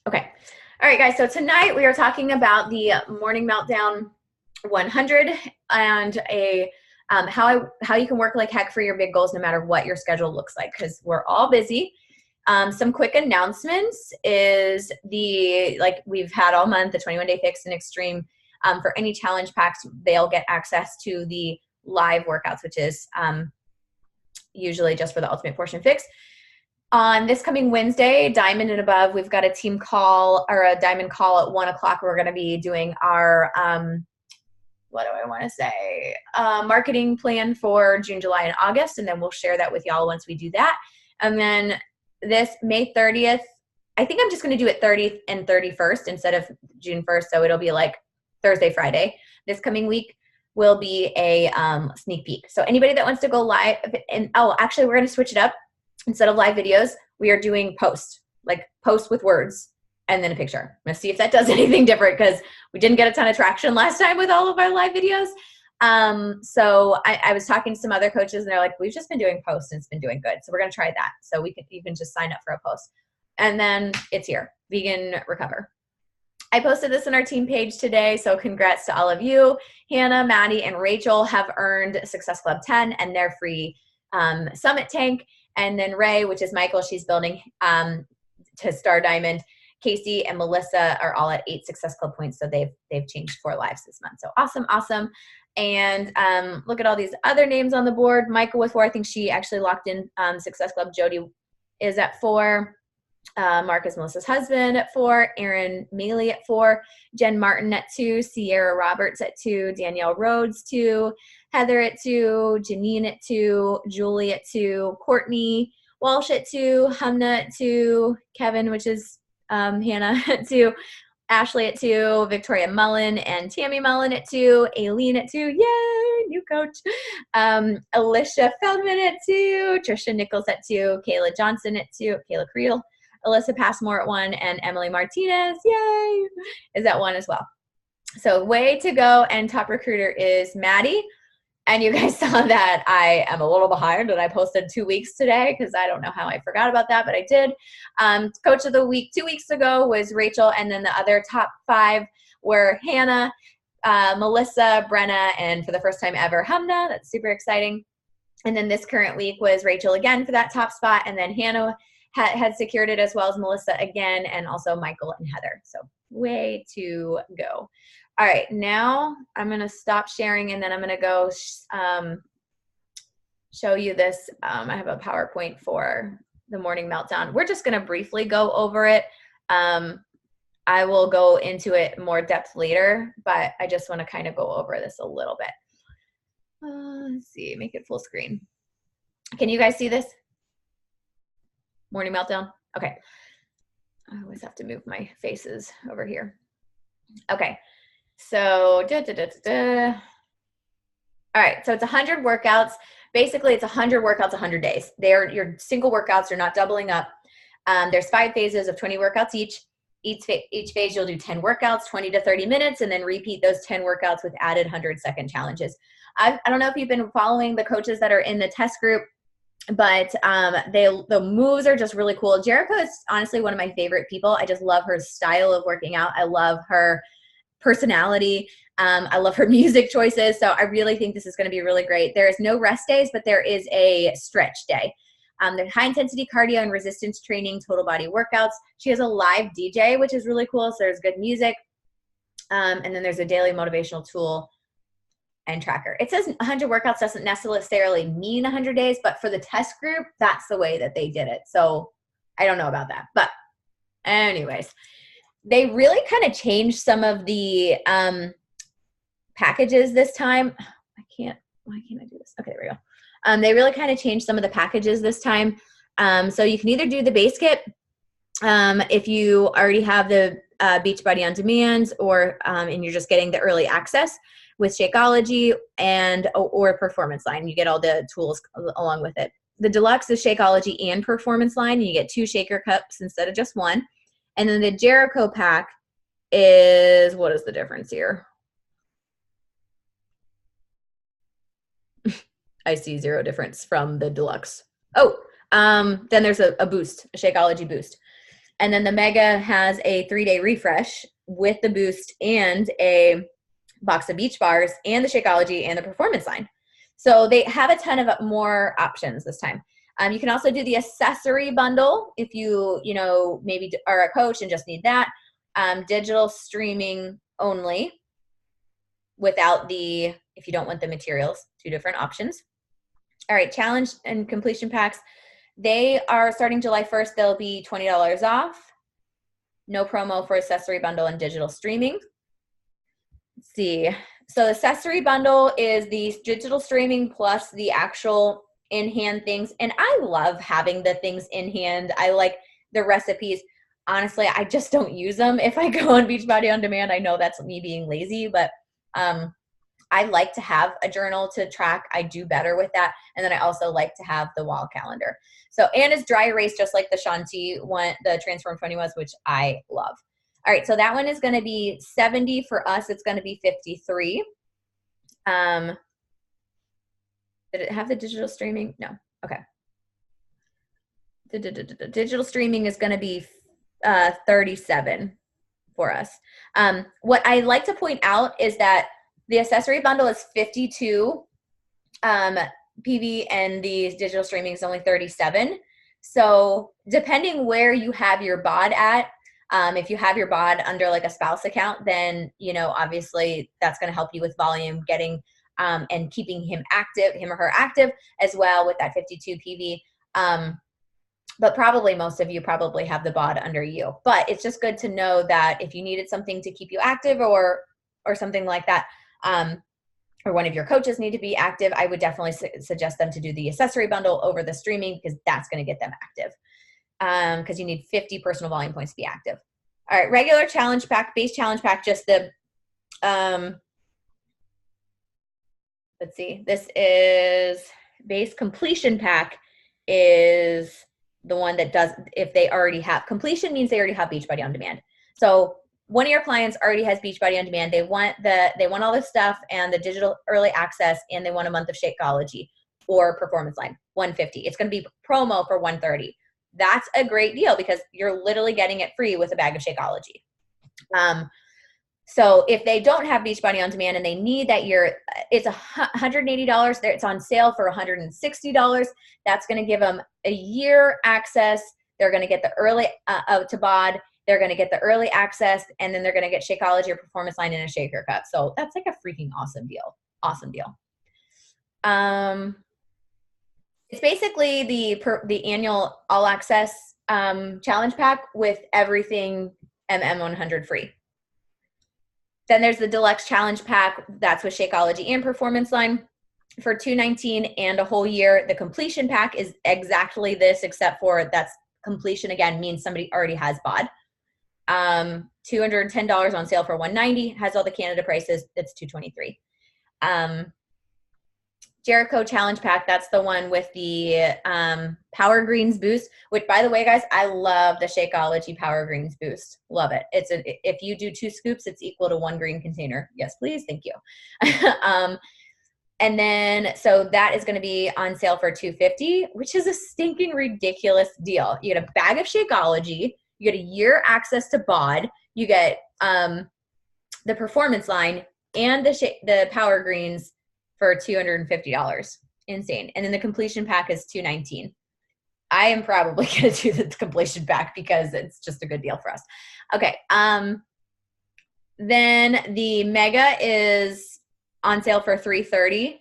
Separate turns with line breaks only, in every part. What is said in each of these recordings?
Okay. All right, guys. So tonight we are talking about the Morning Meltdown 100 and how you can work like heck for your big goals no matter what your schedule looks like, because we're all busy. Some quick announcements is we've had all month, the 21-day fix and extreme. For any challenge packs, they'll get access to the live workouts, which is usually just for the ultimate portion fix. On this coming Wednesday, Diamond and Above, we've got a team call or a Diamond call at 1 o'clock. We're going to be doing our, what do I want to say, marketing plan for June, July, and August, and then we'll share that with y'all once we do that. And then this May 30th, I think I'm just going to do it 30th and 31st instead of June 1st, so it'll be like Thursday, Friday. This coming week will be a sneak peek. So anybody that wants to go live, and actually we're going to switch it up. Instead of live videos, we are doing post with words and then a picture. I'm going to see if that does anything different because we didn't get a ton of traction last time with all of our live videos. So I was talking to some other coaches and they're like, we've just been doing posts and it's been doing good. So we're going to try that. So you can just sign up for a post. And then it's here, Vegan Recover. I posted this on our team page today, so congrats to all of you. Hannah, Maddie, and Rachel have earned Success Club 10 and their free Summit Tank. And then Ray, which is Michael, she's building to Star Diamond. Casey and Melissa are all at 8 Success Club points, so they've changed 4 lives this month. So awesome. And look at all these other names on the board. Michael with 4, I think she actually locked in Success Club. Jody is at 4. Mark is Melissa's husband at 4. Aaron Maley at 4. Jen Martin at 2. Sierra Roberts at 2. Danielle Rhodes 2. Heather at 2. Janine at 2. Julie at 2. Courtney Walsh at 2. Humna at 2. Kevin, which is Hannah, at 2. Ashley at 2. Victoria Mullen and Tammy Mullen at 2. Aileen at 2. Yay, new coach. Alicia Feldman at 2. Trisha Nichols at 2. Kayla Johnson at 2. Kayla Creel. Alyssa Passmore at 1, and Emily Martinez, yay, is at 1 as well. So way to go, and top recruiter is Maddie. And you guys saw that I am a little behind, and I posted 2 weeks today because I don't know how I forgot about that, but I did. Coach of the week 2 weeks ago was Rachel, and then the other top 5 were Hannah, Melissa, Brenna, and for the first time ever, Humna. That's super exciting. And then this current week was Rachel again for that top spot, and then Hannah had secured it as well as Melissa again, and also Michael and Heather. So way to go. All right, now I'm going to stop sharing, and then I'm going to go show you this. I have a PowerPoint for the Morning Meltdown. We're just going to briefly go over it. I will go into it more depth later, but I just want to kind of go over this a little bit. Let's see, make it full screen. Can you guys see this? Morning Meltdown? Okay. I always have to move my faces over here. Okay. So, all right. So it's 100 workouts. Basically, it's 100 workouts, 100 days. They're your single workouts. You're not doubling up. There's 5 phases of 20 workouts each. Each phase, you'll do 10 workouts, 20 to 30 minutes, and then repeat those 10 workouts with added 100-second challenges. I don't know if you've been following the coaches that are in the test group, but the moves are just really cool. Jericho is honestly one of my favorite people. I just love her style of working out. I love her personality. I love her music choices. So I really think this is going to be really great. There is no rest days, but there is a stretch day. There's high intensity cardio and resistance training, total body workouts. She has a live DJ, which is really cool. So there's good music. And then there's a daily motivational tool and tracker. It says 100 workouts doesn't necessarily mean 100 days, but for the test group, that's the way that they did it. So I don't know about that. But anyways, they really kind of changed some of the packages this time. Why can't I do this? Okay, there we go. They really kind of changed some of the packages this time. So you can either do the base kit if you already have the Beachbody on demand, or and you're just getting the early access with Shakeology or Performance Line. You get all the tools along with it. The deluxe is Shakeology and Performance Line, and you get 2 shaker cups instead of just 1. And then the Jericho pack is, what is the difference here? I see 0 difference from the deluxe. Oh, then there's a boost, a Shakeology boost. And then the Mega has a 3-day refresh with the boost and a box of beach bars and the Shakeology and the performance line. So they have a ton of more options this time. You can also do the accessory bundle if you maybe are a coach and just need that. Digital streaming only without if you don't want the materials, 2 different options. All right, challenge and completion packs. They are starting July 1st. They'll be $20 off. No promo for accessory bundle and digital streaming. Let's see. So the accessory bundle is the digital streaming plus the actual in-hand things. And I love having the things in hand. I like the recipes. Honestly, I just don't use them if I go on Beachbody On Demand. I know that's me being lazy, but I like to have a journal to track. I do better with that. And then I also like to have the wall calendar. So, and it's dry erase, just like the Shanti one, the Transform 20 was, which I love. All right, so that one is going to be 70 for us. It's going to be 53. Did it have the digital streaming? No. Okay. The digital streaming is going to be 37 for us. What I like to point out is that the accessory bundle is 52 PV and the digital streaming is only 37. So depending where you have your bod at, if you have your bod under like a spouse account, then, obviously that's going to help you with volume, getting and keeping him or her active as well with that 52 PV. But probably most of you probably have the bod under you. But it's just good to know that if you needed something to keep you active or something like that, or one of your coaches need to be active, I would definitely suggest them to do the accessory bundle over the streaming because that's going to get them active. Because you need 50 personal volume points to be active. All right, regular challenge pack, base challenge pack, just the, let's see, this is base completion pack is the one that does, if they already have, completion means they already have Beachbody On Demand. So one of your clients already has Beachbody On Demand. They want all this stuff and the digital early access, and they want a month of Shakeology or Performance Line, $150. It's going to be promo for $130. That's a great deal because you're literally getting it free with a bag of Shakeology. So if they don't have Beachbody On Demand and they need that year, it's $180. It's on sale for $160. That's going to give them a year access. They're going to get the early to bod. They're going to get the early access, and then they're going to get Shakeology or Performance Line in a shaker cup. So that's like a freaking awesome deal. Awesome deal. It's basically the annual all access challenge pack with everything MM100 free. Then there's the deluxe challenge pack. That's with Shakeology and Performance Line for $219 and a whole year. The completion pack is exactly this, except for that's completion again means somebody already has bod. $210 on sale for $190, has all the Canada prices. It's $223. Jericho Challenge Pack, that's the one with the Power Greens Boost, which, by the way, guys, I love the Shakeology Power Greens Boost. Love it. If you do 2 scoops, it's equal to 1 green container. Yes, please. Thank you. And then, so that is going to be on sale for $250, which is a stinking ridiculous deal. You get a bag of Shakeology, you get a year access to bod, you get the Performance Line and the Power Greens for $250. Insane. And then the completion pack is $219. I am probably going to do the completion pack because it's just a good deal for us. Okay. Then the Mega is on sale for $330.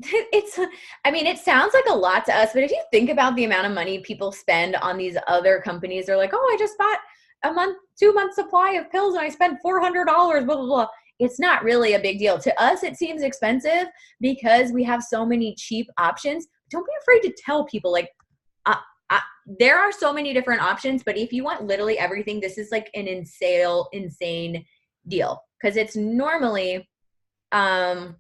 It sounds like a lot to us, but if you think about the amount of money people spend on these other companies, they're like, oh, I just bought a 2-month supply of pills and I spent $400, blah, blah, blah. It's not really a big deal. To us, it seems expensive because we have so many cheap options. Don't be afraid to tell people, like, there are so many different options, but if you want literally everything, this is like an insane deal. Because it's normally, I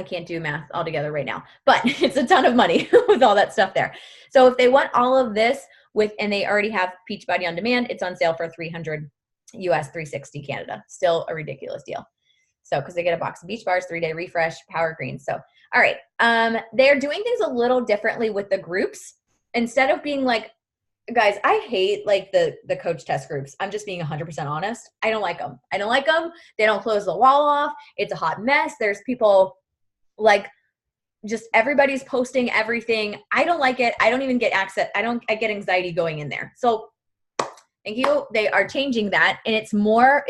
can't do math altogether right now, but it's a ton of money with all that stuff there. So if they want all of this and they already have Beachbody On Demand, it's on sale for $300 US, $360 Canada. Still a ridiculous deal. So, because they get a box of beach bars, 3-day refresh, Power Greens. So, all right. They're doing things a little differently with the groups. instead of being like, guys, I hate like the coach test groups. I'm just being 100% honest. I don't like them. I don't like them. They don't close the wall off. It's a hot mess. There's people like just everybody's posting everything. I don't like it. I don't even get access. I get anxiety going in there. So thank you. They are changing that. And it's more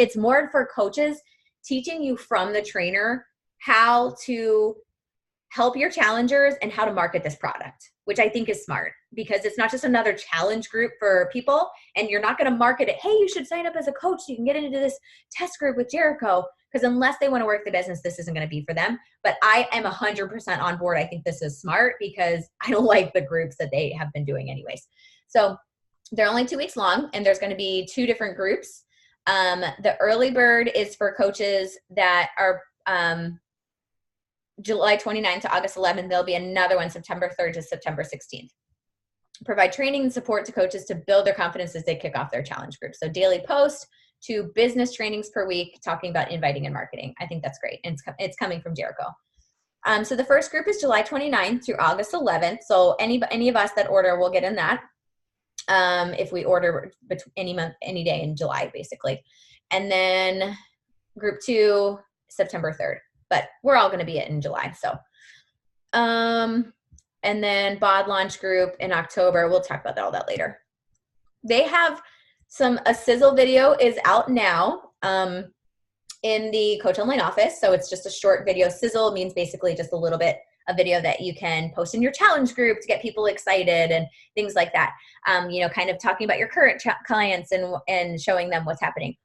for coaches, teaching you from the trainer how to help your challengers and how to market this product, which I think is smart because it's not just another challenge group for people, and you're not going to market it. Hey, you should sign up as a coach so you can get into this test group with Jericho, because unless they want to work the business, this isn't going to be for them. But I am 100% on board. I think this is smart because I don't like the groups that they have been doing anyways. So they're only 2 weeks long, and there's going to be 2 different groups. The early bird is for coaches that are July 29th to August 11th. There'll be another one September 3rd to September 16th. Provide training and support to coaches to build their confidence as they kick off their challenge group. So daily post, 2 business trainings per week talking about inviting and marketing. I think that's great. And it's coming from Jericho. So the first group is July 29th through August 11th. So any of us that order will get in that. If we order any month, any day in July, basically. And then group 2, September 3rd. But we're all going to be in July. So, and then BOD launch group in October. We'll talk about all that later. They have a sizzle video is out now in the Coach Online office. So it's just a short video. Sizzle means basically just a little bit of video that you can post in your challenge group to get people excited and things like that. Kind of talking about your current clients and showing them what's happening.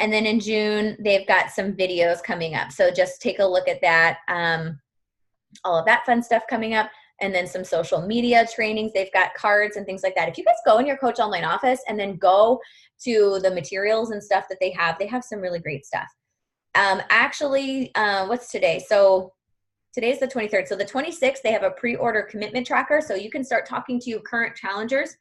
And then in June, they've got some videos coming up. So just take a look at that. All of that fun stuff coming up. And then some social media trainings. They've got cards and things like that. If you guys go in your Coach Online office and then go to the materials and stuff that they have some really great stuff. What's today? So today's the 23rd. So the 26th, they have a pre-order commitment tracker. So you can start talking to your current challengers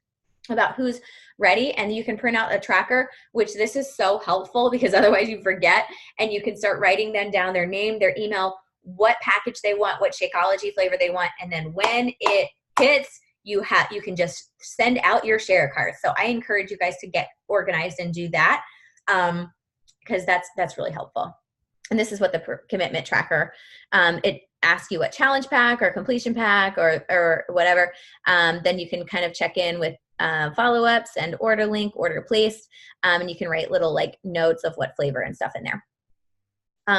about who's ready, and you can print out a tracker, which this is so helpful because otherwise you forget, and you can start writing them down, their name, their email, what package they want, what Shakeology flavor they want, and then when it hits, you can just send out your share cards. So I encourage you guys to get organized and do that because that's really helpful. And this is what the commitment tracker, it asks you what challenge pack or completion pack or whatever. Then you can kind of check in with follow-ups and order link, order placed, and you can write little like notes of what flavor and stuff in there.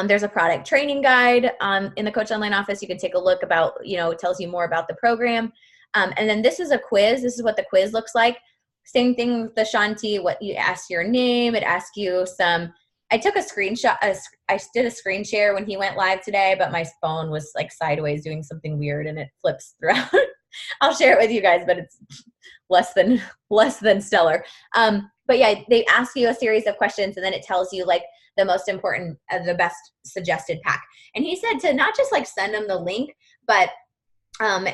There's a product training guide in the Coach Online office. You can take a look about, it tells you more about the program. And then this is a quiz. This is what the quiz looks like. Same thing with the Shanti, what you ask your name. It asks you I took a screenshot. I did a screen share when he went live today, but my phone was like sideways doing something weird and it flips throughout. I'll share it with you guys, but it's less than stellar. But yeah, they ask you a series of questions and then it tells you like the most important, the best suggested pack. And he said to not just like send them the link, but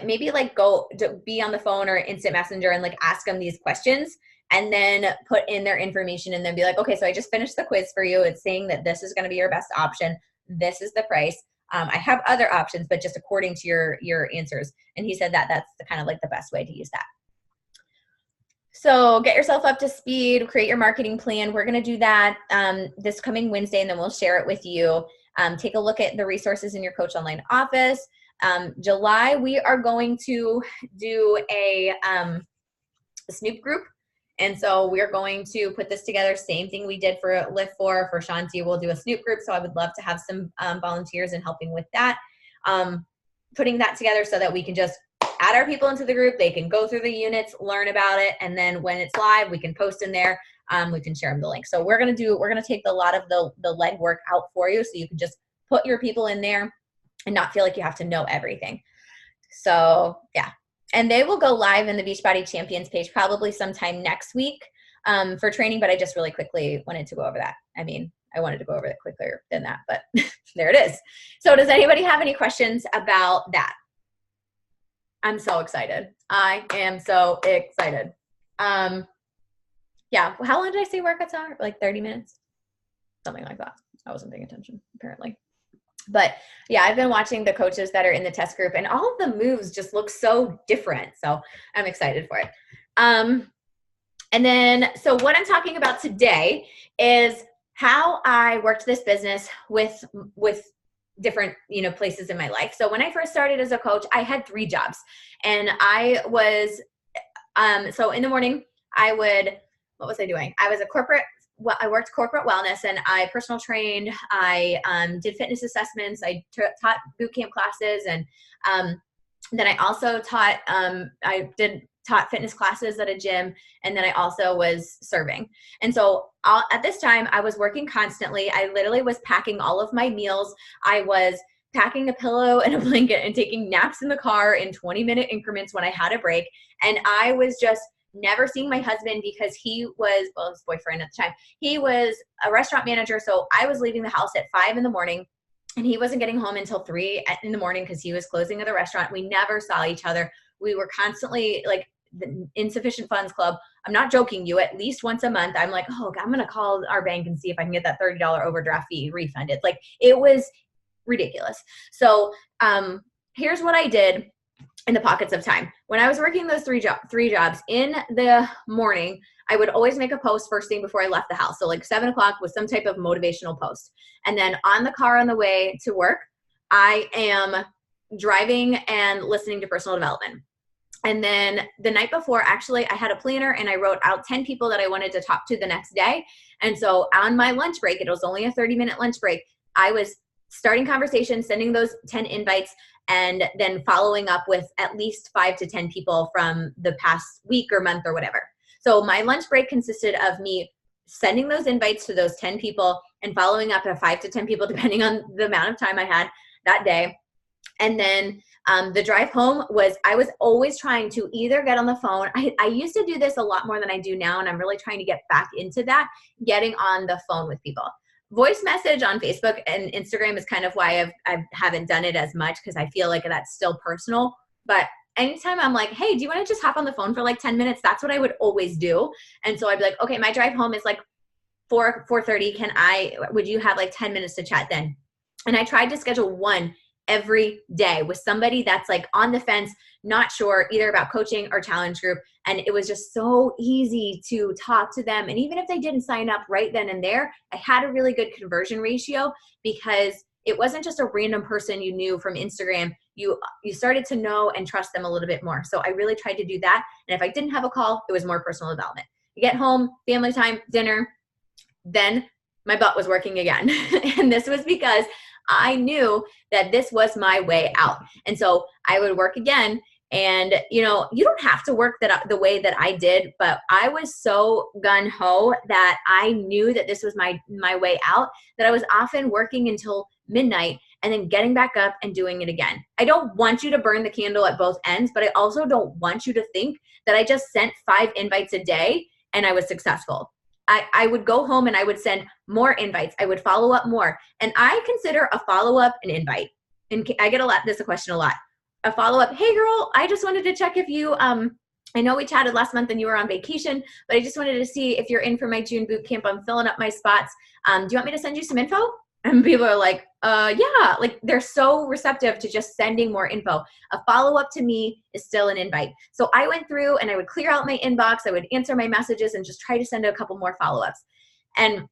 maybe like go to be on the phone or instant messenger and like ask them these questions and then put in their information and then be like, okay, so I just finished the quiz for you. It's saying that this is going to be your best option. This is the price. I have other options, but just according to your answers. And he said that that's the kind of like the best way to use that. So get yourself up to speed, create your marketing plan. We're going to do that this coming Wednesday, and then we'll share it with you. Take a look at the resources in your Coach Online office. July, we are going to do a Snoop group. And so we're going to put this together. Same thing we did for Lift for Shanti. We'll do a Snoop group. So I would love to have some volunteers in helping with that. Putting that together so that we can just add our people into the group. They can go through the units, learn about it. And then when it's live, we can post in there. We can share them the link. So we're going to take a lot of the legwork out for you. So you can just put your people in there and not feel like you have to know everything. So yeah. And they will go live in the Beachbody Champions page probably sometime next week for training, but I just really quickly wanted to go over that. I mean, I wanted to go over it quicker than that, but there it is. So does anybody have any questions about that? I'm so excited. I am so excited. Yeah, how long did I say workouts are? Like 30 minutes? Something like that. I wasn't paying attention, apparently. But yeah, I've been watching the coaches that are in the test group, and all of the moves just look so different. So I'm excited for it. And then, so what I'm talking about today is how I worked this business with different, places in my life. So when I first started as a coach, I had 3 jobs, and I was, so in the morning, what was I doing? I was I worked corporate wellness, and I personal trained. I did fitness assessments. I taught boot camp classes, and then I also taught fitness classes at a gym, and then I also was serving. And so at this time, I was working constantly. I literally was packing all of my meals. I was packing a pillow and a blanket and taking naps in the car in 20-minute increments when I had a break. And I was just never seeing my husband because he was, his boyfriend at the time, he was a restaurant manager. So I was leaving the house at 5 in the morning, and he wasn't getting home until 3 in the morning because he was closing at the restaurant. We never saw each other. We were constantly like the insufficient funds club. I'm not joking you. At least once a month, I'm like, oh, I'm going to call our bank and see if I can get that $30 overdraft fee refunded. Like, it was ridiculous. So here's what I did in the pockets of time. When I was working those three jobs in the morning, I would always make a post first thing before I left the house. So like 7 o'clock was some type of motivational post. And then on the car on the way to work, I am driving and listening to personal development. And then the night before, actually, I had a planner and I wrote out 10 people that I wanted to talk to the next day. And so on my lunch break, it was only a 30-minute lunch break, I was starting conversations, sending those 10 invites, and then following up with at least 5 to 10 people from the past week or month or whatever. So my lunch break consisted of me sending those invites to those 10 people and following up at 5 to 10 people, depending on the amount of time I had that day. And then the drive home I was always trying to either get on the phone. I used to do this a lot more than I do now, and I'm really trying to get back into that, getting on the phone with people. Voice message on Facebook and Instagram is kind of why I haven't done it as much, because I feel like that's still personal. But anytime I'm like, hey, do you want to just hop on the phone for like 10 minutes? That's what I would always do. And so I'd be like, okay, my drive home is like 4:30. Would you have like 10 minutes to chat then? And I tried to schedule one every day with somebody that's like on the fence, not sure either about coaching or challenge group. And it was just so easy to talk to them. And even if they didn't sign up right then and there, I had a really good conversion ratio, because it wasn't just a random person you knew from Instagram. You started to know and trust them a little bit more. So I really tried to do that. And if I didn't have a call, it was more personal development. You get home, family time, dinner, then my butt was working again. And this was because I knew that this was my way out. And so I would work again. And, you don't have to work the way that I did, but I was so gung-ho that I knew that this was my way out, that I was often working until midnight and then getting back up and doing it again. I don't want you to burn the candle at both ends, but I also don't want you to think that I just sent 5 invites a day and I was successful. I would go home and I would send more invites. I would follow up more. And I consider a follow-up an invite. And I get this question a lot. A follow-up, hey girl, I just wanted to check if you, I know we chatted last month and you were on vacation, but I just wanted to see if you're in for my June boot camp. I'm filling up my spots. Do you want me to send you some info? And people are like, yeah, like they're so receptive to just sending more info. A follow-up to me is still an invite. So I went through and I would clear out my inbox. I would answer my messages and just try to send a couple more follow-ups. And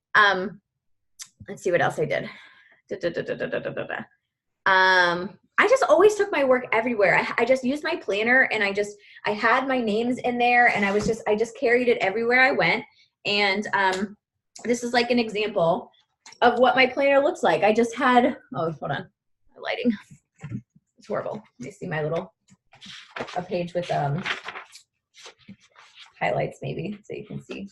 let's see what else I did. I just always took my work everywhere. I just used my planner, and I had my names in there, and I just carried it everywhere I went. And this is like an example of what my planner looks like. I just had, hold on, my lighting, it's horrible. Let me see my a page with highlights maybe, so you can see.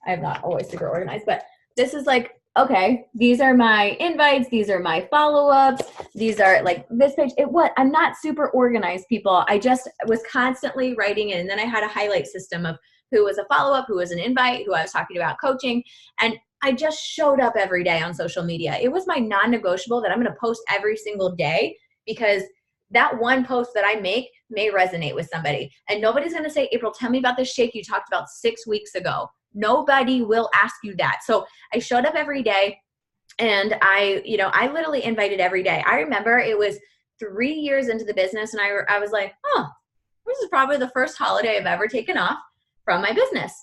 I'm not always super organized, but this is like, okay, these are my invites, these are my follow-ups, these are like this page. I'm not super organized, people. I just was constantly writing it, and then I had a highlight system of who was a follow-up, who was an invite, who I was talking about coaching, and I just showed up every day on social media. It was my non-negotiable that I'm going to post every single day, because that one post that I make may resonate with somebody. And nobody's going to say, April, tell me about this shake you talked about 6 weeks ago. Nobody will ask you that. So I showed up every day, And I literally invited every day. I remember it was 3 years into the business, and I was like, oh, this is probably the first holiday I've ever taken off from my business.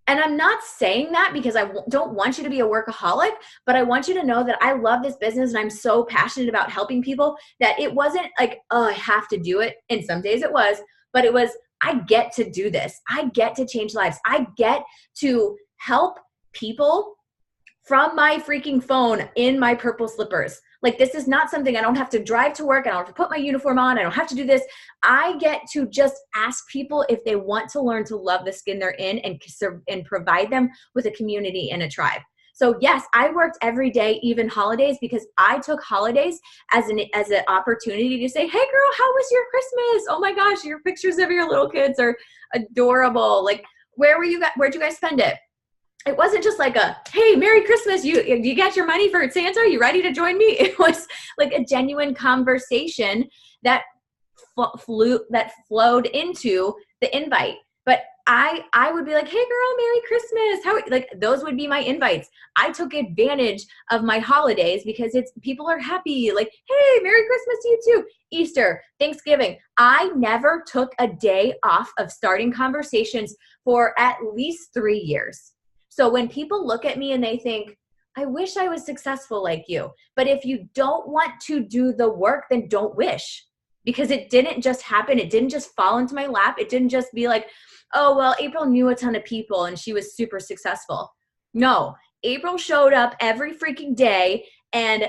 And I'm not saying that because I don't want you to be a workaholic, but I want you to know that I love this business and I'm so passionate about helping people that it wasn't like, oh, I have to do it. And some days it was, but it was, I get to do this. I get to change lives. I get to help people from my freaking phone in my purple slippers. Like, this is not something I don't have to drive to work. I don't have to put my uniform on. I don't have to do this. I get to just ask people if they want to learn to love the skin they're in and provide them with a community and a tribe. So yes, I worked every day, even holidays, because I took holidays as an opportunity to say, hey girl, how was your Christmas? Oh my gosh, your pictures of your little kids are adorable. Like, where'd you guys spend it? It wasn't just like a, hey, Merry Christmas, you got your money for Santa? You ready to join me? It was like a genuine conversation that flowed into the invite. But I would be like, hey girl, Merry Christmas. Like, those would be my invites. I took advantage of my holidays because people are happy. Like, hey, Merry Christmas to you too. Easter, Thanksgiving. I never took a day off of starting conversations for at least 3 years. So when people look at me and they think, I wish I was successful like you. But if you don't want to do the work, then don't wish. Because it didn't just happen. It didn't just fall into my lap. It didn't just be like, oh, well, April knew a ton of people and she was super successful. No, April showed up every freaking day and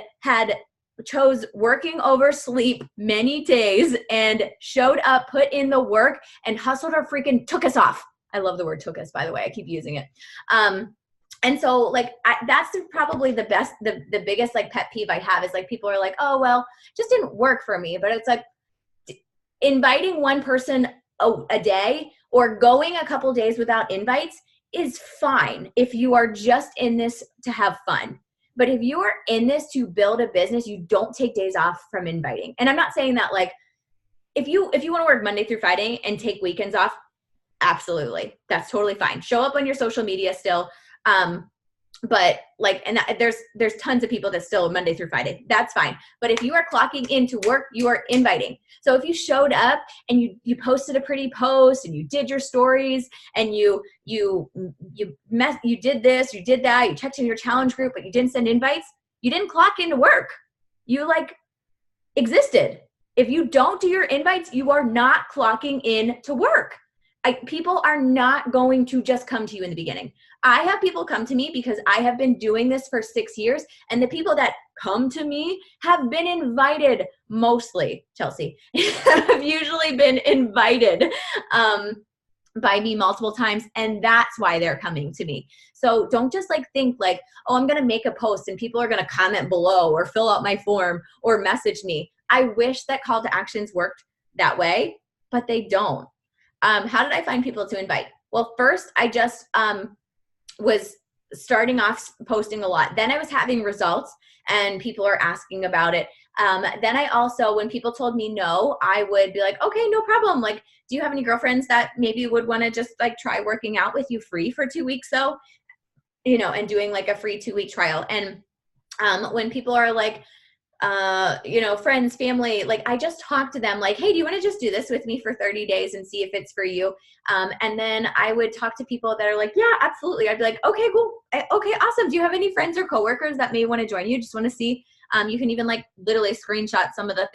chose working over sleep many days and showed up, put in the work, and hustled or freaking took us off. I love the word took us, by the way. I keep using it. And so like, that's probably the biggest like pet peeve I have is like, people are like, oh, well, it just didn't work for me. But it's like inviting one person a day or going a couple days without invites is fine if you are just in this to have fun. But if you are in this to build a business, you don't take days off from inviting. And I'm not saying that like, if you want to work Monday through Friday and take weekends off, absolutely. That's totally fine. Show up on your social media still. But like, and there's tons of people that still Monday through Friday. That's fine. But if you are clocking into work, you are inviting. So if you showed up and you posted a pretty post and you did your stories and you did this, you did that, you checked in your challenge group, but you didn't send invites, you didn't clock into work. You like existed. If you don't do your invites, you are not clocking in to work. People are not going to just come to you in the beginning. I have people come to me because I have been doing this for 6 years, and the people that come to me have been invited mostly, Chelsea, have usually been invited by me multiple times, and that's why they're coming to me. So don't just like think like, oh, I'm going to make a post and people are going to comment below or fill out my form or message me. I wish that call to actions worked that way, but they don't. How did I find people to invite? Well, first I just was starting off posting a lot. Then I was having results and people are asking about it. Then I also, when people told me no, I would be like, okay, no problem. Like, do you have any girlfriends that maybe would want to just like try working out with you free for 2 weeks? So, and doing like a free 2-week trial. And when people are like, friends, family, like I just talk to them like, hey, do you want to just do this with me for 30 days and see if it's for you? And then I would talk to people that are like, yeah, absolutely. I'd be like, okay, cool. Okay, awesome. Do you have any friends or coworkers that may want to join you? Just want to see. You can even like literally screenshot some of the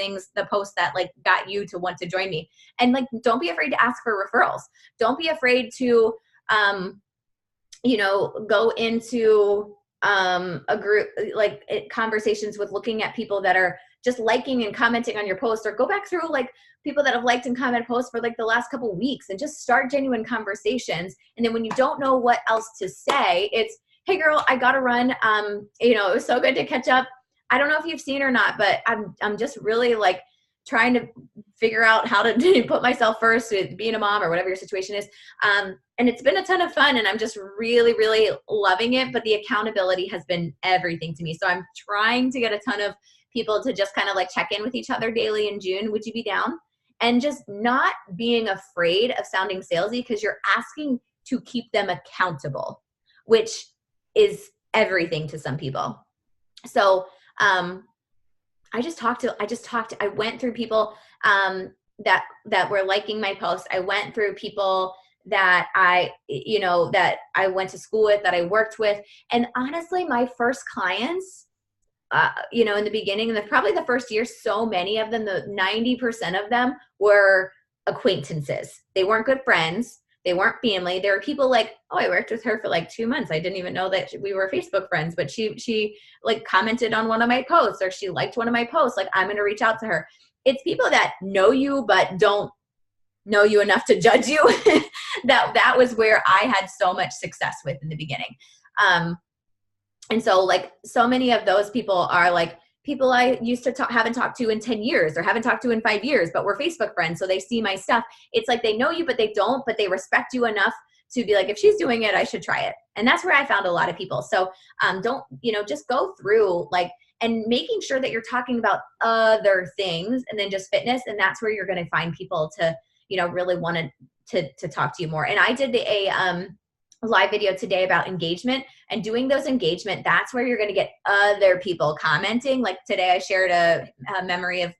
posts that like got you to want to join me. And like, don't be afraid to ask for referrals. Don't be afraid to, go into a group, like conversations with looking at people that are just liking and commenting on your post, or go back through like people that have liked and commented posts for like the last couple of weeks and just start genuine conversations. And then when you don't know what else to say, it's, hey girl, I gotta run. It was so good to catch up. I don't know if you've seen or not, but I'm just really like trying to figure out how to put myself first with being a mom or whatever your situation is. And it's been a ton of fun and I'm just really, really loving it. But the accountability has been everything to me. So I'm trying to get a ton of people to just kind of like check in with each other daily in June. Would you be down? And just not being afraid of sounding salesy, because you're asking to keep them accountable, which is everything to some people. So, I went through people, that were liking my posts. I went through people that that I went to school with, that I worked with. And honestly, my first clients, in the beginning, and probably the first year, so many of them, the 90% of them were acquaintances. They weren't good friends. They weren't family. There were people like, oh, I worked with her for like 2 months. I didn't even know that we were Facebook friends, but she like commented on one of my posts, or she liked one of my posts. Like, I'm going to reach out to her. It's people that know you, but don't know you enough to judge you. That was where I had so much success with in the beginning. And so like so many of those people are like people I used to haven't talked to in 10 years or haven't talked to in 5 years, but we're Facebook friends. So they see my stuff. It's like they know you, but they don't, but they respect you enough to be like, if she's doing it, I should try it. And that's where I found a lot of people. So don't, just go through and making sure that you're talking about other things and then just fitness. And that's where you're going to find people to, really want to talk to you more. And I did a live video today about engagement, and doing those engagement, that's where you're going to get other people commenting. Like today I shared a memory of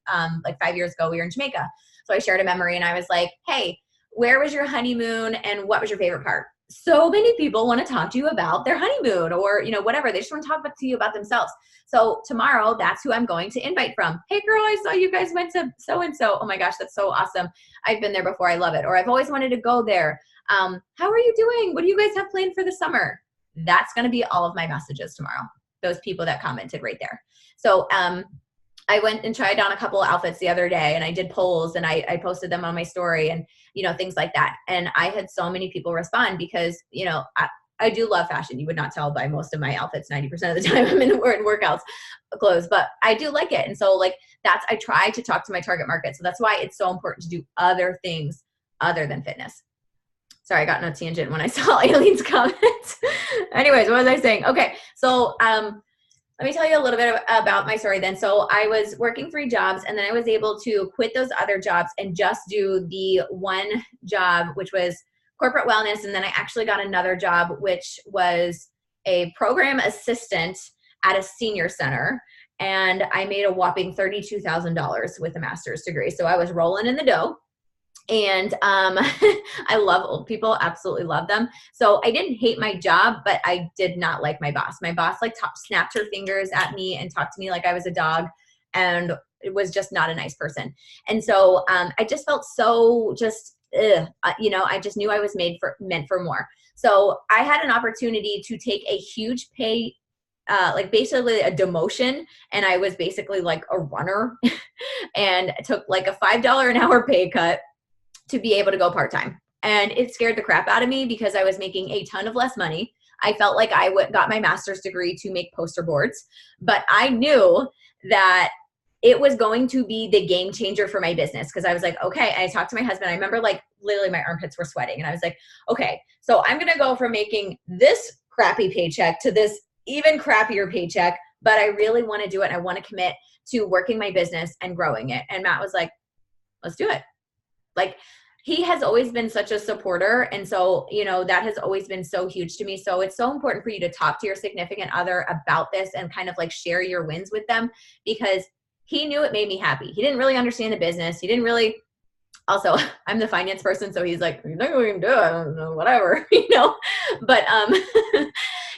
like 5 years ago, we were in Jamaica. So I shared a memory and I was like, hey, where was your honeymoon and what was your favorite part? So many people want to talk to you about their honeymoon or, whatever. They just want to talk to you about themselves. So tomorrow, that's who I'm going to invite from. Hey girl, I saw you guys went to so-and-so. Oh my gosh, that's so awesome. I've been there before. I love it. Or I've always wanted to go there. How are you doing? What do you guys have planned for the summer? That's going to be all of my messages tomorrow. Those people that commented right there. So, I went and tried on a couple of outfits the other day, and I did polls, and I posted them on my story, and, things like that. And I had so many people respond because, I do love fashion. You would not tell by most of my outfits. 90% of the time I'm in workouts clothes, but I do like it. And so I try to talk to my target market. So that's why it's so important to do other things other than fitness. Sorry, I got on a tangent when I saw Aileen's comment. Anyways, what was I saying? Okay, so let me tell you a little bit about my story then. So I was working 3 jobs, and then I was able to quit those other jobs and just do the one job, which was corporate wellness. And then I actually got another job, which was a program assistant at a senior center. And I made a whopping $32,000 with a master's degree. So I was rolling in the dough. And I love old people, absolutely love them. So I didn't hate my job, but I did not like my boss. My boss snapped her fingers at me and talked to me like I was a dog, and it was just not a nice person. And so I just felt so I just knew I was meant for more. So I had an opportunity to take a huge pay, basically a demotion, and I was basically like a runner and took like a $5 an hour pay cut to be able to go part-time. And it scared the crap out of me because I was making a ton of less money. I felt like I got my master's degree to make poster boards, but I knew that it was going to be the game changer for my business. Cause I was like, okay. And I talked to my husband. I remember literally my armpits were sweating, and I was like, okay, so I'm going to go from making this crappy paycheck to this even crappier paycheck, but I really want to do it. I want to commit to working my business and growing it. And Matt was like, let's do it. He has always been such a supporter. And so, that has always been so huge to me. So it's so important for you to talk to your significant other about this and kind of share your wins with them, because he knew it made me happy. He didn't really understand the business. He didn't really, also, I'm the finance person. So he's like, you know, we can do it. I don't know, whatever, but,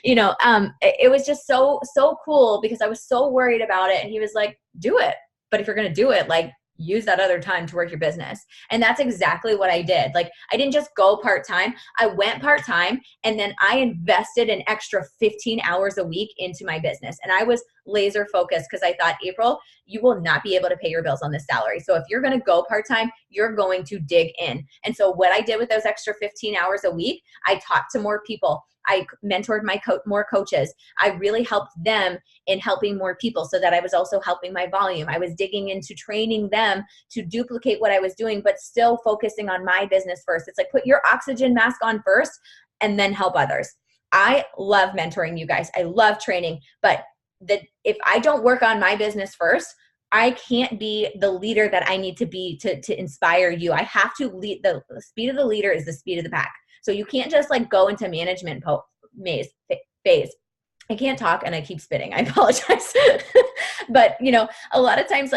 it was just so cool because I was so worried about it. And he was like, do it. But if you're going to do it, use that other time to work your business. And that's exactly what I did. I didn't just go part-time. I went part-time, and then I invested an extra 15 hours a week into my business. And I was laser focused because I thought, April, you will not be able to pay your bills on this salary. So if you're going to go part-time, you're going to dig in. And so what I did with those extra 15 hours a week, I talked to more people. I mentored more coaches. I really helped them in helping more people, so that I was also helping my volume. I was digging into training them to duplicate what I was doing, but still focusing on my business first. It's like, put your oxygen mask on first and then help others. I love mentoring you guys. I love training, but if I don't work on my business first, I can't be the leader that I need to be to inspire you. I have to lead. The speed of the leader is the speed of the pack. So you can't just go into management phase. I can't talk and I keep spitting. I apologize. But a lot of times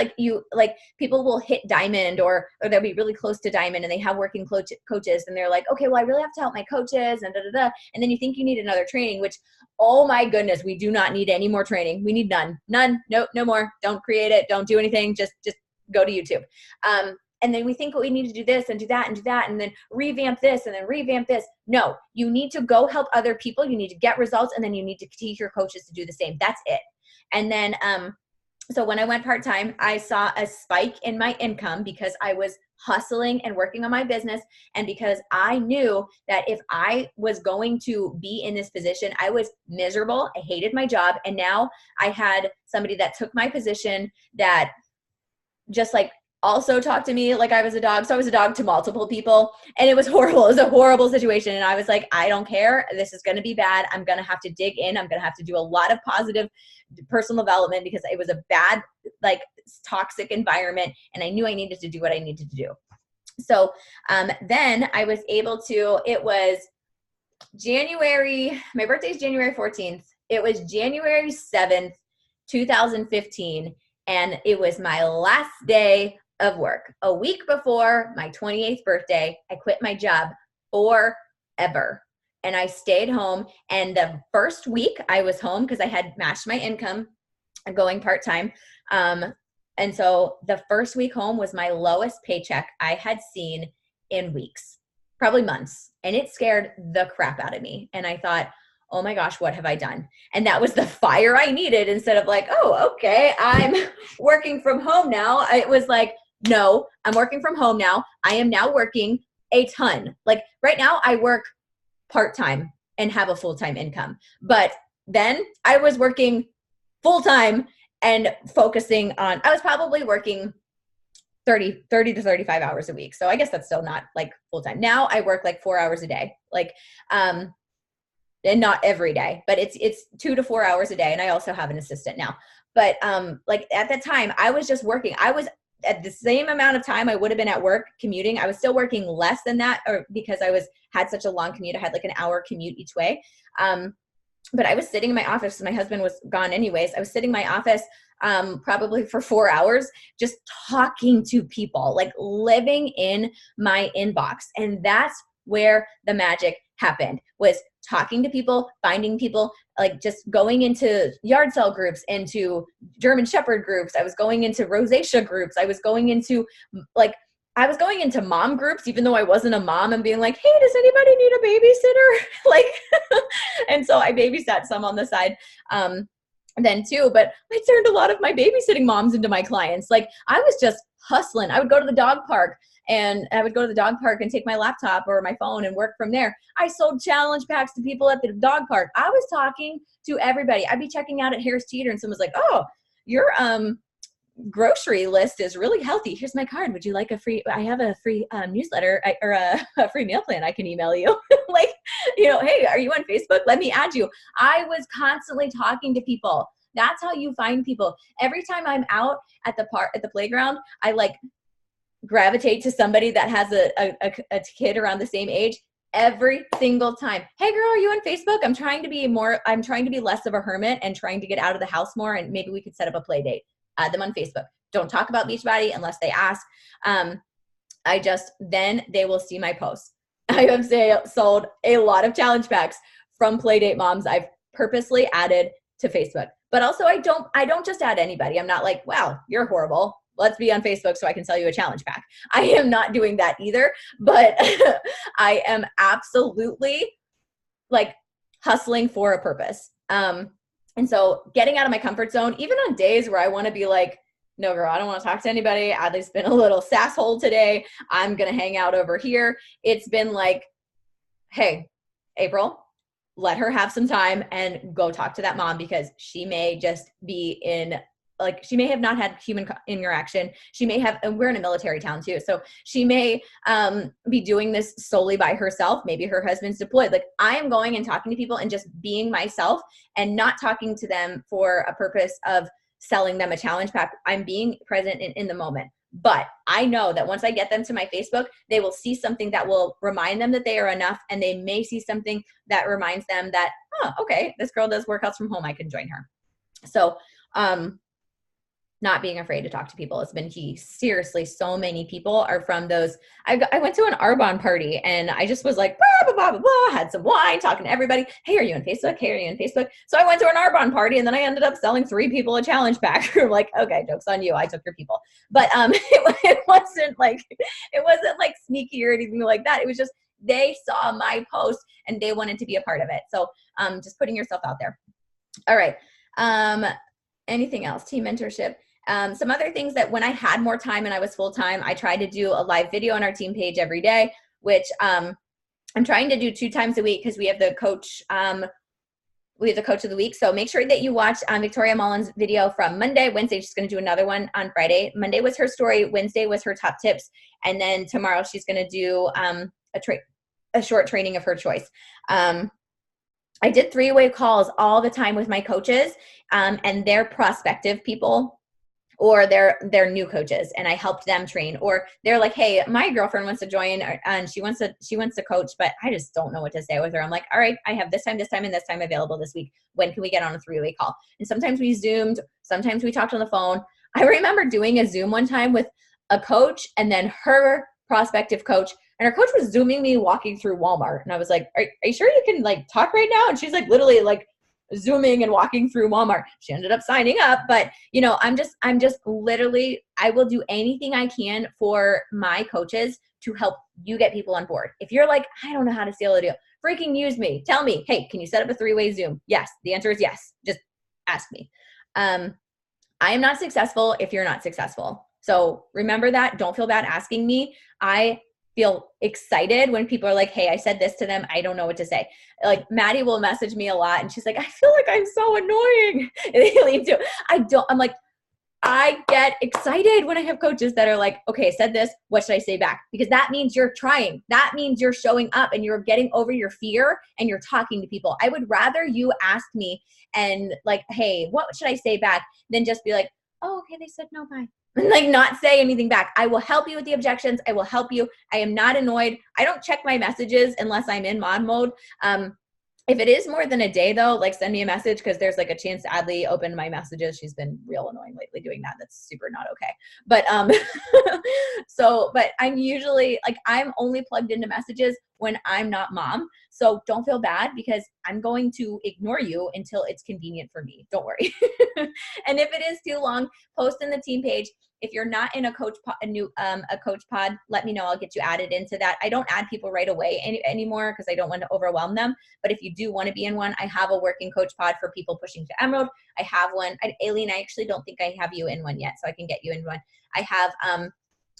people will hit diamond or they'll be really close to diamond and they have working coaches and they're like, okay, well, I really have to help my coaches and da, da, da. And then you think you need another training, which, oh my goodness, we do not need any more training. We need none. No more. Don't create it. Don't do anything. Just go to YouTube. And then we think, we need to do this and do that and do that and then revamp this and then revamp this. No, you need to go help other people. You need to get results and then you need to teach your coaches to do the same. That's it. And then, so when I went part-time, I saw a spike in my income because I was hustling and working on my business. And because I knew that if I was going to be in this position, I was miserable. I hated my job. And now I had somebody that took my position that just also talked to me like I was a dog. So I was a dog to multiple people and it was horrible. It was a horrible situation. And I was like, I don't care. This is going to be bad. I'm going to have to dig in. I'm going to have to do a lot of positive personal development because it was a bad, toxic environment. And I knew I needed to do what I needed to do. So then I was able to, it was January, my birthday is January 14th. It was January 7th, 2015. And it was my last day of work. A week before my 28th birthday, I quit my job forever. And I stayed home. And the first week I was home because I had matched my income going part-time. And so the first week home was my lowest paycheck I had seen in weeks, probably months. And it scared the crap out of me. And I thought, oh my gosh, what have I done? And that was the fire I needed instead of oh, okay, I'm working from home now. It was no, I'm working from home now. I am now working a ton. Right now I work part-time and have a full-time income. But then I was working full-time and focusing on, I was probably working 30 to 35 hours a week. So I guess that's still not full-time. Now I work 4 hours a day. And not every day, but it's 2 to 4 hours a day. And I also have an assistant now. But at that time, I was just working. I was at the same amount of time I would have been at work commuting. I was still working less than that, or because I had such a long commute. I had an hour commute each way. But I was sitting in my office. My husband was gone anyways. I was sitting in my office probably for 4 hours, just talking to people, living in my inbox. And that's where the magic happened, was talking to people, finding people, just going into yard sale groups, into German Shepherd groups. I was going into rosacea groups. I was going into mom groups, even though I wasn't a mom, and being hey, does anybody need a babysitter? And so I babysat some on the side. Then too, but I turned a lot of my babysitting moms into my clients. I was just hustling. I would go to the dog park and take my laptop or my phone and work from there. I sold challenge packs to people at the dog park. I was talking to everybody. I'd be checking out at Harris Teeter and someone's like, oh, your grocery list is really healthy. Here's my card. Would you like I have a free newsletter or a free meal plan I can email you. Hey, are you on Facebook? Let me add you. I was constantly talking to people. That's how you find people. Every time I'm out at the playground, I gravitate to somebody that has a kid around the same age every single time. Hey girl, are you on Facebook? I'm trying to be less of a hermit and trying to get out of the house more, and maybe we could set up a play date. Add them on Facebook. Don't talk about Beachbody unless they ask. Then they will see my posts. I have sold a lot of challenge packs from Playdate moms I've purposely added to Facebook. But also I don't just add anybody. I'm not wow, you're horrible. Let's be on Facebook so I can sell you a challenge pack. I am not doing that either, but I am absolutely hustling for a purpose. And so getting out of my comfort zone, even on days where I want to be no girl, I don't want to talk to anybody. I've just been a little sasshole today. I'm going to hang out over here. It's been hey, April, let her have some time and go talk to that mom, because she may just be in she may have not had human interaction. She may have, and we're in a military town too. So she may be doing this solely by herself. Maybe her husband's deployed. I am going and talking to people and just being myself and not talking to them for a purpose of selling them a challenge pack. I'm being present in the moment. But I know that once I get them to my Facebook, they will see something that will remind them that they are enough. And they may see something that reminds them that, oh, okay, this girl does workouts from home. I can join her. So, not being afraid to talk to people has been key. Seriously, so many people are from those. I went to an Arbonne party and I just was like, blah, blah, blah, blah, blah, had some wine, talking to everybody. Hey, are you on Facebook? Hey, are you on Facebook? So I went to an Arbonne party and then I ended up selling 3 people a challenge pack. I'm like, okay, joke's on you. I took your people. But it wasn't like sneaky or anything like that. It was just, they saw my post and they wanted to be a part of it. So just putting yourself out there. All right. Anything else? Team mentorship. Some other things that when I had more time and I was full-time, I tried to do a live video on our team page every day, which I'm trying to do 2 times a week because we have the coach of the week. So make sure that you watch Victoria Mullen's video from Monday. Wednesday, she's going to do another one on Friday. Monday was her story. Wednesday was her top tips. And then tomorrow she's going to do a short training of her choice. I did 3-way calls all the time with my coaches and their prospective people, or their new coaches, and I helped them train. Or they're like, hey, my girlfriend wants to join and she wants to coach, but I just don't know what to say with her. I'm like, all right, I have this time, and this time available this week. When can we get on a 3-way call? And sometimes we Zoomed, sometimes we talked on the phone. I remember doing a Zoom one time with a coach and then her prospective coach, and her coach was Zooming me walking through Walmart. And I was like, are you sure you can like talk right now? And she's like literally like Zooming and walking through Walmart. She ended up signing up, but you know, I'm just literally, I will do anything I can for my coaches to help you get people on board. If you're like, I don't know how to seal a deal, freaking use me. Tell me, hey, can you set up a 3-way Zoom? Yes. The answer is yes. Just ask me. I am not successful if you're not successful. So remember that. Don't feel bad asking me. I feel excited when people are like, hey, I said this to them. I don't know what to say. Like Maddie will message me a lot and she's like, I feel like I'm so annoying. And they leave too. I'm like, I get excited when I have coaches that are like, okay, I said this, what should I say back? Because that means you're trying. That means you're showing up and you're getting over your fear and you're talking to people. I would rather you ask me and like, hey, what should I say back? Than just be like, oh, okay, they said no, bye. And like not say anything back. I will help you with the objections. I will help you. I am not annoyed. I don't check my messages unless I'm in mod mode. If it is more than a day though, like send me a message because there's like a chance Adley opened my messages. She's been real annoying lately doing that. That's super not okay. But but I'm usually like, I'm only plugged into messages when I'm not mom. So don't feel bad because I'm going to ignore you until it's convenient for me. Don't worry. And if it is too long, post in the team page. If you're not in a coach pod, let me know. I'll get you added into that. I don't add people right away anymore because I don't want to overwhelm them. But if you do want to be in one, I have a working coach pod for people pushing to Emerald. I have one. Aileen, I actually don't think I have you in one yet, so I can get you in one. I have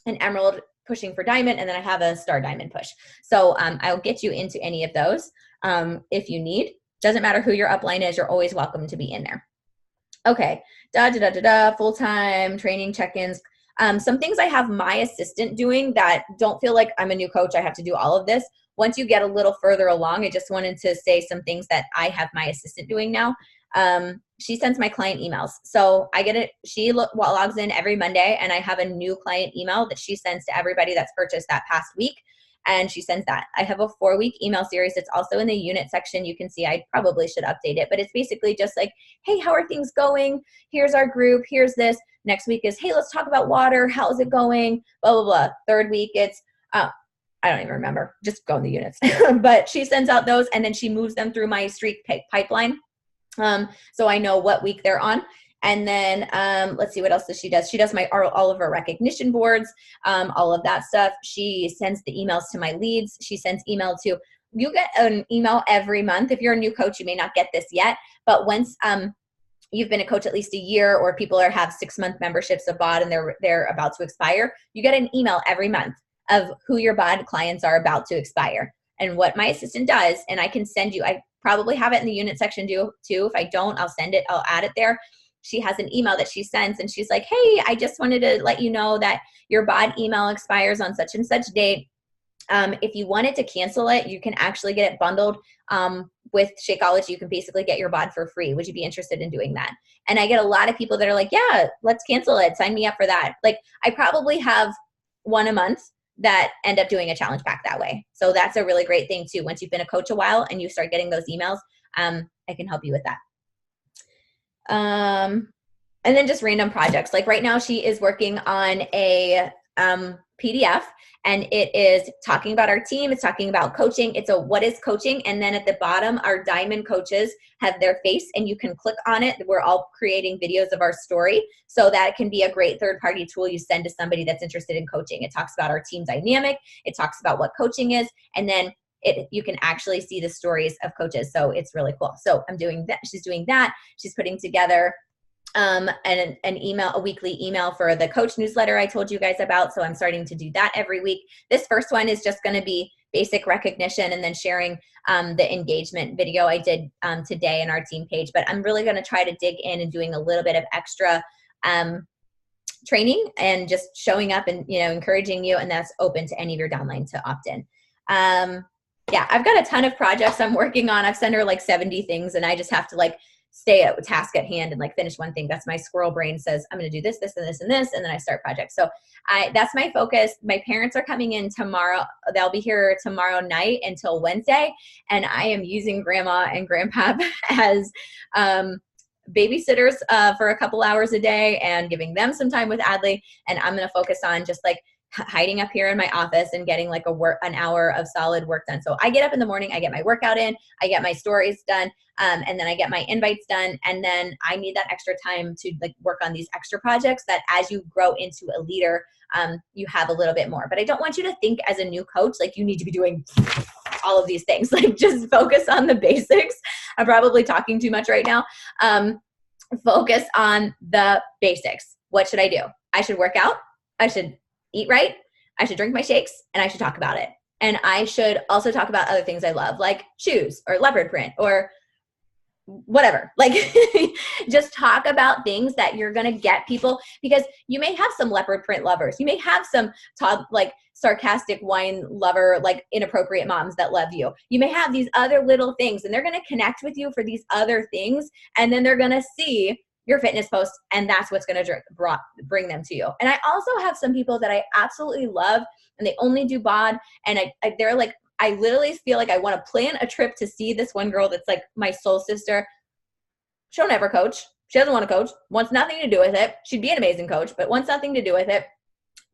an Emerald pushing for Diamond, and then I have a Star Diamond push. So I'll get you into any of those if you need. Doesn't matter who your upline is. You're always welcome to be in there. Okay, full-time training check-ins. Some things I have my assistant doing that don't feel like I'm a new coach. I have to do all of this. Once you get a little further along, I just wanted to say some things that I have my assistant doing now. She sends my client emails. So I get it. She logs in every Monday and I have a new client email that she sends to everybody that's purchased that past week. And she sends that. I have a 4-week email series. It's also in the unit section. You can see I probably should update it, but it's basically just like, hey, how are things going? Here's our group. Here's this. Next week is, hey, let's talk about water. How's it going? Blah, blah, blah. 3rd week, it's, I don't even remember. Just go in the units. But she sends out those and then she moves them through my streak pipeline. So I know what week they're on. And then let's see what else does she does. She does all of her recognition boards, all of that stuff. She sends the emails to my leads. She sends email to, you get an email every month. If you're a new coach, you may not get this yet, but once you've been a coach at least a year or people have 6-month memberships of BOD and they're about to expire, you get an email every month of who your BOD clients are about to expire. And what my assistant does, and I can send you, I probably have it in the unit section too. If I don't, I'll send it, I'll add it there. She has an email that she sends and she's like, hey, I just wanted to let you know that your BOD email expires on such and such date. If you wanted to cancel it, you can actually get it bundled with Shakeology. You can basically get your bod for free. Would you be interested in doing that? And I get a lot of people that are like, yeah, let's cancel it. Sign me up for that. Like, I probably have one a month that end up doing a challenge pack that way. So that's a really great thing too. Once you've been a coach a while and you start getting those emails, I can help you with that. And then just random projects. Like right now she is working on a PDF, and it is talking about our team. It's talking about coaching. It's a what is coaching. And then at the bottom, our diamond coaches have their face, and you can click on it. We're all creating videos of our story. So that can be a great third-party tool you send to somebody that's interested in coaching. It talks about our team dynamic. It talks about what coaching is. And then you can actually see the stories of coaches. So it's really cool. So I'm doing that. She's doing that. She's putting together an email, a weekly email for the coach newsletter I told you guys about. So I'm starting to do that every week. This first one is just going to be basic recognition and then sharing the engagement video I did today in our team page. But I'm really going to try to dig in and doing a little bit of extra training and just showing up and, you know, encouraging you. And that's open to any of your downline to opt in. Yeah, I've got a ton of projects I'm working on. I've sent her like 70 things, and I just have to like stay at task at hand and like finish one thing. That's my squirrel brain says, I'm going to do this, this, and this, and this. And then I start projects. So that's my focus. My parents are coming in tomorrow. They'll be here tomorrow night until Wednesday. And I am using grandma and grandpa as babysitters for a couple hours a day and giving them some time with Adley. And I'm going to focus on just like hiding up here in my office and getting like an hour of solid work done. So I get up in the morning, I get my workout in, I get my stories done, and then I get my invites done. And then I need that extra time to like work on these extra projects that as you grow into a leader, you have a little bit more. But I don't want you to think as a new coach, like you need to be doing all of these things. Like just focus on the basics. I'm probably talking too much right now. Focus on the basics. What should I do? I should work out. I should eat right, I should drink my shakes, and I should talk about it. And I should also talk about other things I love, like shoes or leopard print or whatever. Like just talk about things that you're going to get people, because you may have some leopard print lovers. You may have some like sarcastic wine lover, like inappropriate moms that love you. You may have these other little things, and they're going to connect with you for these other things. And then they're going to see your fitness posts, and that's what's going to bring them to you. And I also have some people that I absolutely love, and they only do bod, and they're like, I literally feel like I want to plan a trip to see this one girl that's like my soul sister. She'll never coach. She doesn't want to coach, wants nothing to do with it. She'd be an amazing coach, but wants nothing to do with it.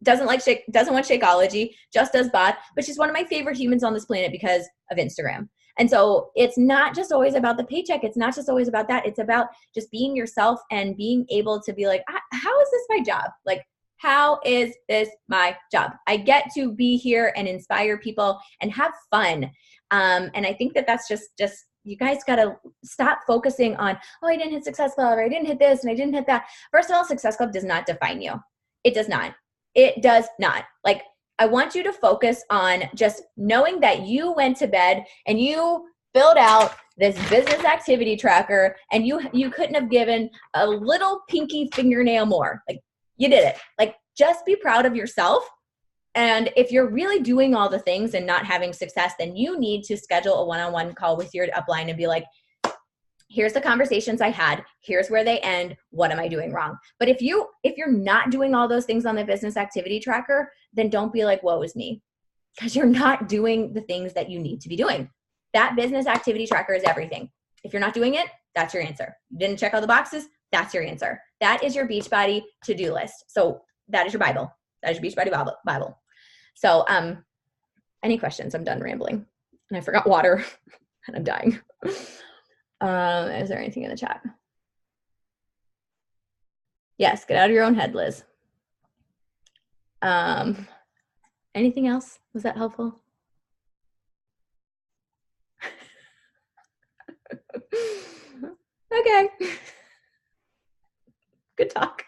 Doesn't want Shakeology, just does bod, but she's one of my favorite humans on this planet because of Instagram. And so it's not just always about the paycheck. It's not just always about that. It's about just being yourself and being able to be like, how is this my job? Like, how is this my job? I get to be here and inspire people and have fun. And I think that that's just you guys got to stop focusing on, oh, I didn't hit Success Club, or I didn't hit this and I didn't hit that. First of all, Success Club does not define you. It does not. It does not. Like, I want you to focus on just knowing that you went to bed and you filled out this business activity tracker, and you couldn't have given a little pinky fingernail more. Like, you did it. Like, just be proud of yourself. And if you're really doing all the things and not having success, then you need to schedule a one-on-one call with your upline and be like, here's the conversations I had. Here's where they end. What am I doing wrong? But if you're not doing all those things on the business activity tracker, then don't be like, woe is me, because you're not doing the things that you need to be doing. That business activity tracker is everything. If you're not doing it, that's your answer. You didn't check all the boxes. That's your answer. That is your Beachbody to-do list. So that is your Bible. That is your Beachbody Bible. So any questions? I'm done rambling. And I forgot water and I'm dying. Is there anything in the chat? Yes, get out of your own head, Liz. Anything else? Was that helpful? Okay. Good talk.